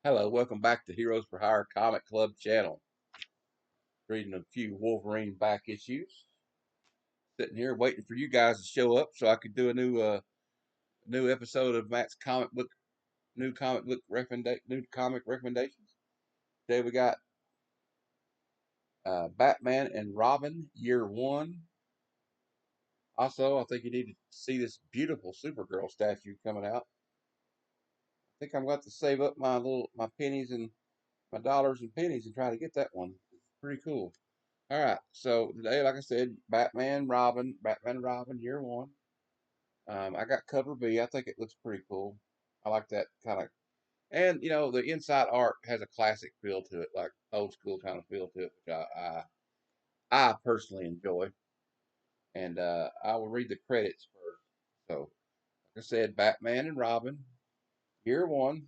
Hello, welcome back to Heroes for Hire Comic Club channel. Reading a few Wolverine back issues. Sitting here waiting for you guys to show up so I could do a new episode of Matt's new comic recommendations. Today we got Batman and Robin Year One. Also, I think you need to see this beautiful Supergirl statue coming out. I think I'm going to save up my pennies and my dollars and pennies and try to get that one. It's pretty cool. All right. So today, like I said, Batman and Robin, year one. I got cover B. I think it looks pretty cool. I like that kind of, and the inside art has a classic feel to it, like old school kind of feel to it, which I personally enjoy. And I will read the credits first. So, like I said, Batman and Robin, year one,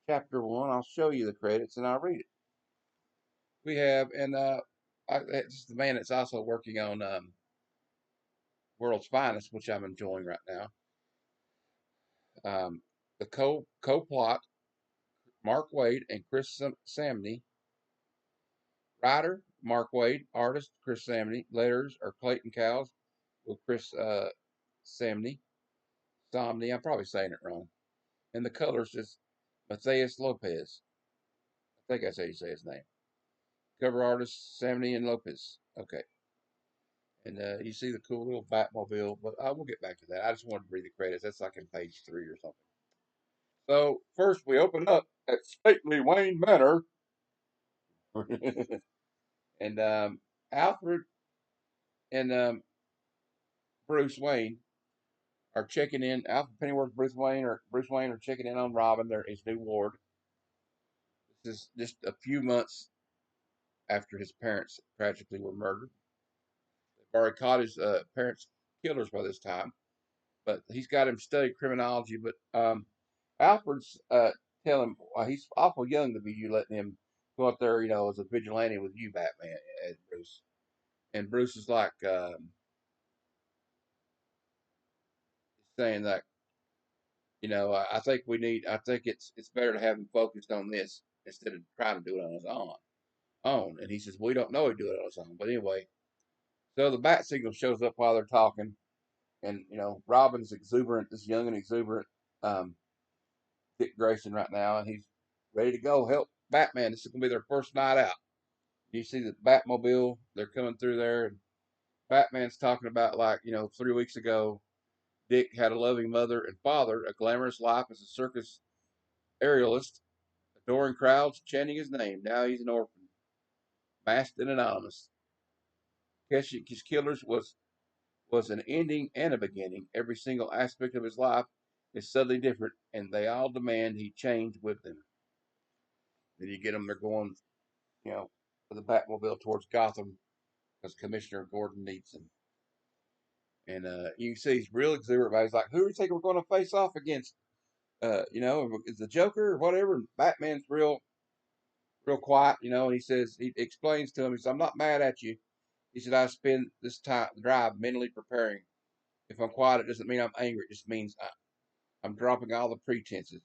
chapter one. I'll show you the credits and I'll read it. We have, and it's the man that's also working on World's Finest, which I'm enjoying right now. The co-plot, Mark Waid and Chris Samney. Writer, Mark Waid. Artist, Chris Samney. Letters are Clayton Cowles with Chris Samney. Somney, I'm probably saying it wrong. And the colors is Matthias Lopez. I think that's how you say his name. Cover artist, Samney and Lopez. Okay. And you see the cool little Batmobile, but I will get back to that. I just wanted to read the credits. That's like in page 3 or something. So first we open up at stately Wayne Manor. And Alfred and Bruce Wayne are checking in. Alfred Pennyworth, Bruce Wayne are checking in on Robin, his new ward. This is just a few months after his parents tragically were murdered. They've already caught his parents' killers by this time, but he's got him study criminology. But Alfred's telling him he's awful young to be you letting him go up there, as a vigilante with you, Batman, as Bruce. And Bruce is like saying that I think I think it's better to have him focused on this instead of trying to do it on his own. And he says, we don't know he do it on his own. But anyway, so the bat signal shows up while they're talking. And, Robin's exuberant, this young and exuberant um, Dick Grayson right now. And he's ready to go help Batman. This is going to be their first night out. You see the Batmobile, they're coming through there. And Batman's talking about, like, 3 weeks ago, Dick had a loving mother and father, a glamorous life as a circus aerialist, adoring crowds chanting his name. Now he's an orphan, masked and anonymous. His Killers was an ending and a beginning. Every single aspect of his life is subtly different, and they all demand he change with them. Then you get them, they're going, you know, with the Batmobile towards Gotham because Commissioner Gordon needs them. And you can see he's real exuberant about it. He's like, who do you think we're going to face off against? Is the Joker or whatever? And Batman's real quiet, and he explains to him, he says, I'm not mad at you. He said, I spend this time drive mentally preparing. If I'm quiet, it doesn't mean I'm angry. It just means I'm dropping all the pretenses.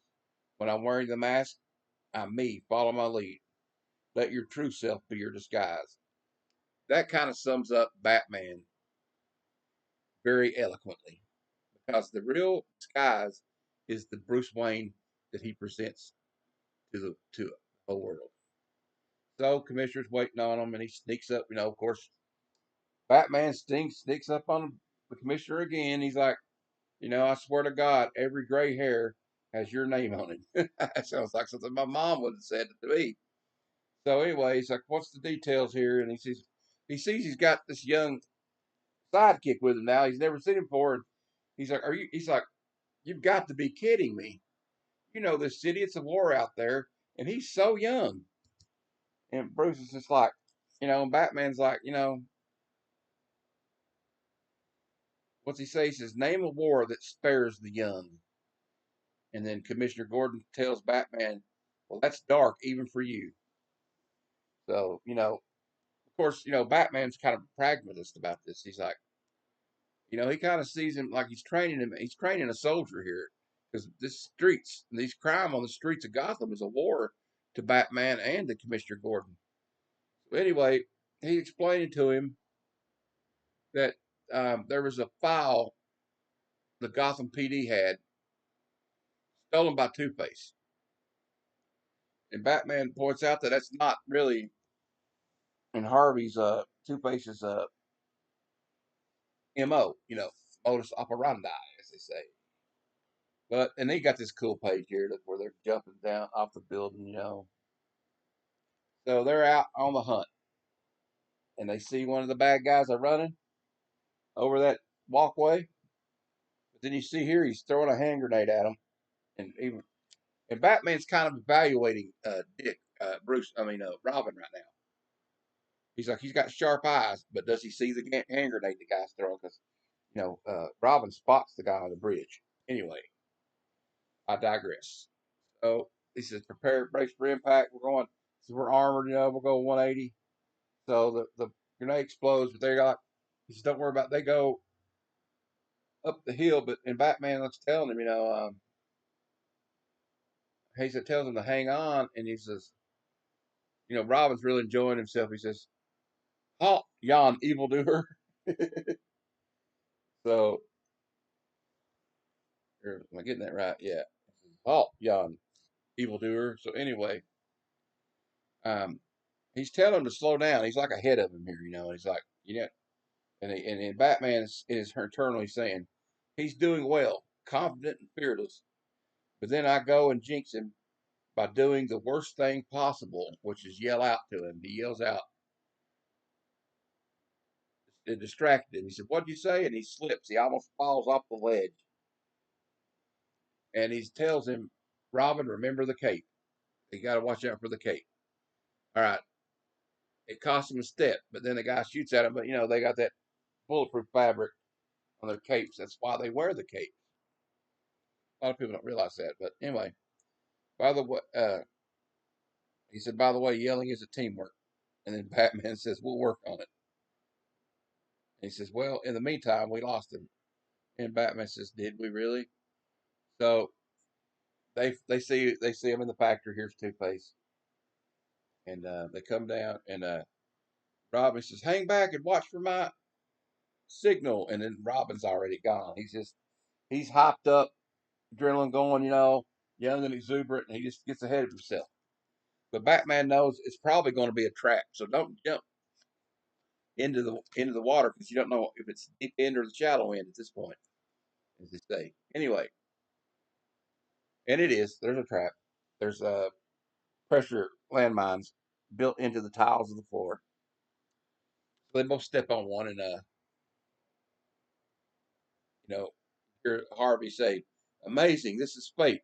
When I'm wearing the mask, I'm me. Follow my lead. Let your true self be your disguise. That kind of sums up Batman very eloquently because the real disguise is the Bruce Wayne that he presents to the whole world. So Commissioner's waiting on him, and he sneaks up. Of course, Batman sneaks up on the Commissioner again. He's like, I swear to God, every gray hair has your name on it. That sounds like something my mom would have said to me. So anyway, he's like, what's the details here? And he sees he's got this young sidekick with him now. He's never seen him before. And he's like, he's like, you've got to be kidding me. This city, it's a war out there, and he's so young. And Bruce is just like, Batman's like, what's he say? He says, name a war that spares the young. And then Commissioner Gordon tells Batman, well, that's dark even for you. So, of course, Batman's kind of a pragmatist about this. He's like, he kind of sees him like he's training him. He's training a soldier here because these crime on the streets of Gotham is a war to Batman and to Commissioner Gordon. So anyway, he explained to him that there was a file the Gotham PD had stolen by Two Face, and Batman points out that that's not really in Harvey's Two Face's MO, modus operandi, as they say. But and they got this cool page here where they're jumping down off the building. So they're out on the hunt, and they see one of the bad guys are running over that walkway. But then you see here he's throwing a hand grenade at him, and Batman's kind of evaluating Robin right now. He's like he's got sharp eyes, but does he see the hand grenade the guy's throwing? Because Robin spots the guy on the bridge. Anyway, I digress. So he says, prepare, brace for impact. We're armored, we'll go 180. So the grenade explodes, but he says, don't worry about it. They go up the hill, and Batman looks telling him, he said, tells him to hang on, and he says, Robin's really enjoying himself. He says, halt, yon evildoer. So, am I getting that right? Yeah. Halt, yon evildoer. So anyway, um, he's telling him to slow down. He's like ahead of him here, and he's like, and Batman is internally saying, he's doing well, confident and fearless. But then I go and jinx him by doing the worst thing possible, which is yell out to him. He yells out, it distracted him. He said, what'd you say? And he slips. He almost falls off the ledge. And he tells him, Robin, remember the cape. You got to watch out for the cape. All right. It costs him a step, but then the guy shoots at him. But, they got that bulletproof fabric on their capes. That's why they wear the cape. A lot of people don't realize that. But anyway, by the way, he said, by the way, yelling is a teamwork. And then Batman says, we'll work on it. And he says, well, in the meantime, we lost him. And Batman says, did we really? So they see him in the factory. Here's Two Face. And they come down, and Robin says, hang back and watch for my signal. And then Robin's already gone. He's hopped up, adrenaline going, young and exuberant, and he just gets ahead of himself. But Batman knows it's probably going to be a trap, so don't jump into the water because you don't know if it's deep end or the shallow end at this point, as they say. Anyway, and it is. There's a trap. There's pressure landmines built into the tiles of the floor. So they both step on one, and hear Harvey say, "Amazing! This is fate.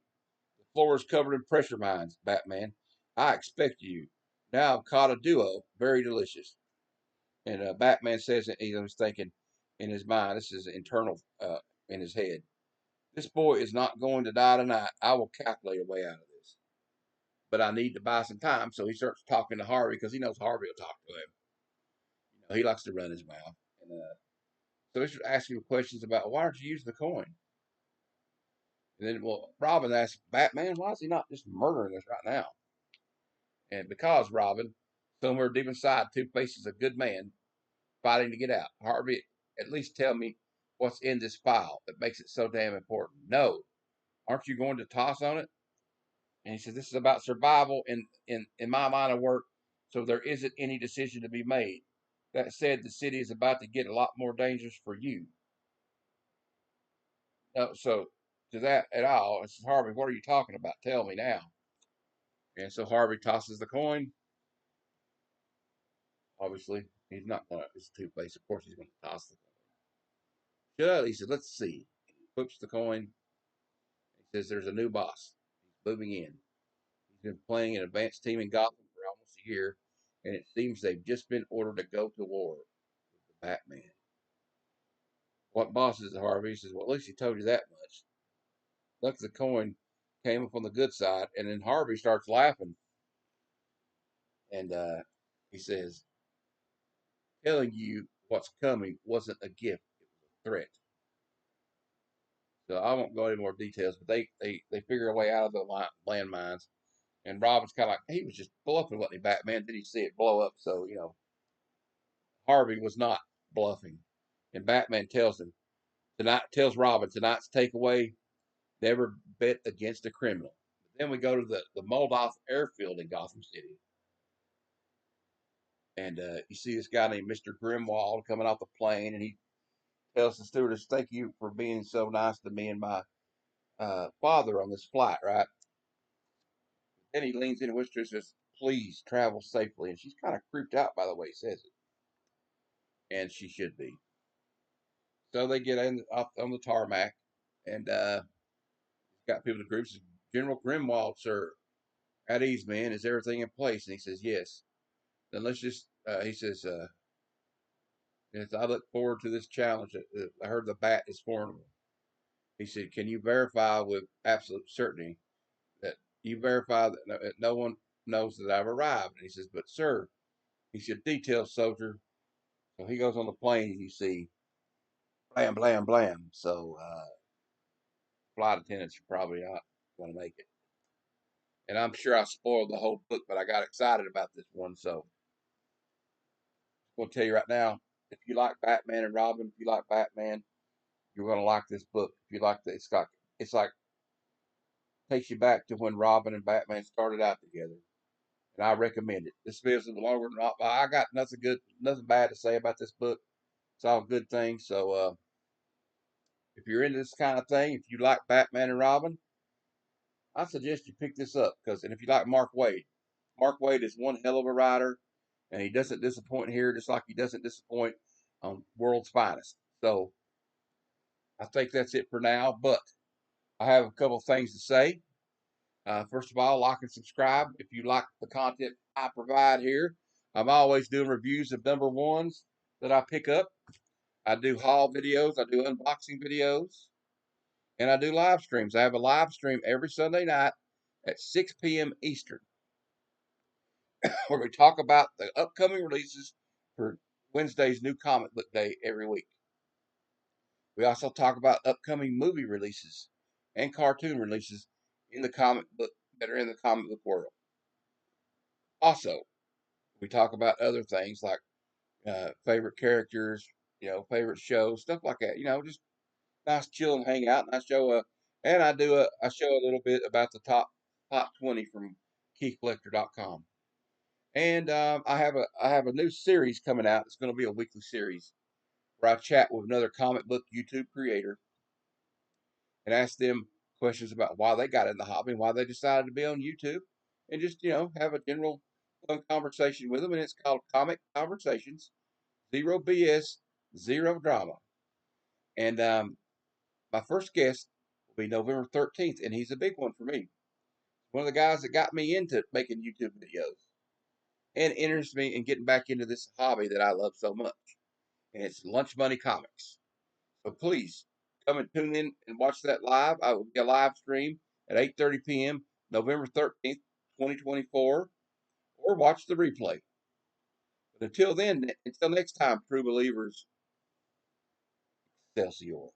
The floor is covered in pressure mines, Batman. I expect you. Now I've caught a duo. Very delicious." And Batman says that he was thinking in his mind, this is internal in his head. This boy is not going to die tonight. I will calculate a way out of this. But I need to buy some time. So he starts talking to Harvey because he knows Harvey will talk to him. He likes to run his mouth. And so he starts asking him questions about why don't you use the coin? And then, Robin asks Batman, why is he not just murdering us right now? And because Robin, somewhere deep inside, Two Face is a good man fighting to get out. Harvey, at least tell me what's in this file that makes it so damn important. No. Aren't you going to toss on it? And he says, this is about survival in my line of work, so there isn't any decision to be made. That said, the city is about to get a lot more dangerous for you. So, to that at all, I says, Harvey, what are you talking about? Tell me now. And so Harvey tosses the coin. Obviously, he's not going to, it's Two Face. Of course, he's going to toss the coin. Shut up. He said, let's see. He flips the coin. He says, there's a new boss. He's moving in. He's been playing an advanced team in Gotham for almost a year, and it seems they've just been ordered to go to war with the Batman. What boss is it, Harvey? He says, well, at least he told you that much. Luck the coin came up on the good side, and then Harvey starts laughing. And he says, telling you what's coming wasn't a gift, it was a threat. So I won't go into more details, but they figure a way out of the landmines. And Robin's kind of like, he was just bluffing, wasn't he, Batman? Did he see it blow up? So, Harvey was not bluffing. And Batman tells Robin, tonight's takeaway, never bet against a criminal. Then we go to the Moldoff airfield in Gotham City. And you see this guy named Mr. Grimwald coming off the plane, and he tells the stewardess, thank you for being so nice to me and my father on this flight, right? Then he leans in and whispers, says, please travel safely. And she's kind of creeped out by the way he says it. And she should be. So they get up on the tarmac, and got people in the groups. General Grimwald, sir, at ease, man. Is everything in place? And he says, yes. Then let's just, he says, yes, I look forward to this challenge. I heard the bat is formidable. He said, can you verify with absolute certainty that you verify that no one knows that I've arrived? And he says, but sir, he said, detail soldier. So he goes on the plane and you see blam, blam, blam. So flight attendants are probably not going to make it. And I'm sure I spoiled the whole book, but I got excited about this one. So I'm going to tell you right now, if you like Batman and Robin, if you like Batman, you're going to like this book. If you like the, it's like takes you back to when Robin and Batman started out together. And I recommend it. This video's longer than I got nothing bad to say about this book. It's all good things. So if you're into this kind of thing, if you like Batman and Robin, I suggest you pick this up and if you like Mark Wade is one hell of a writer, and he doesn't disappoint here, just like he doesn't disappoint on World's Finest. So I think that's it for now. But I have a couple of things to say. First of all, like and subscribe if you like the content I provide here. I'm always doing reviews of number ones that I pick up. I do haul videos, I do unboxing videos, and I do live streams. I have a live stream every Sunday night at 6 p.m. Eastern where we talk about the upcoming releases for Wednesday's new comic book day every week. We also talk about upcoming movie releases and cartoon releases in the comic book that are in the comic book world. Also, we talk about other things like favorite characters, favorite shows, stuff like that. Just nice chill and hang out. Nice show. And I show a little bit about the top 20 from KeithCollector.com. And I have a new series coming out. It's going to be a weekly series where I chat with another comic book YouTube creator and ask them questions about why they got in the hobby and why they decided to be on YouTube, and just have a general fun conversation with them. And it's called Comic Conversations, zero BS, zero drama. And my first guest will be November 13th, and he's a big one for me. One of the guys that got me into making YouTube videos and interested me in getting back into this hobby that I love so much. And it's Lunch Money Comics. So please come and tune in and watch that live. I will be a live stream at 8:30 p.m. November 13th, 2024, or watch the replay. But until then, until next time, true believers, Excelsior.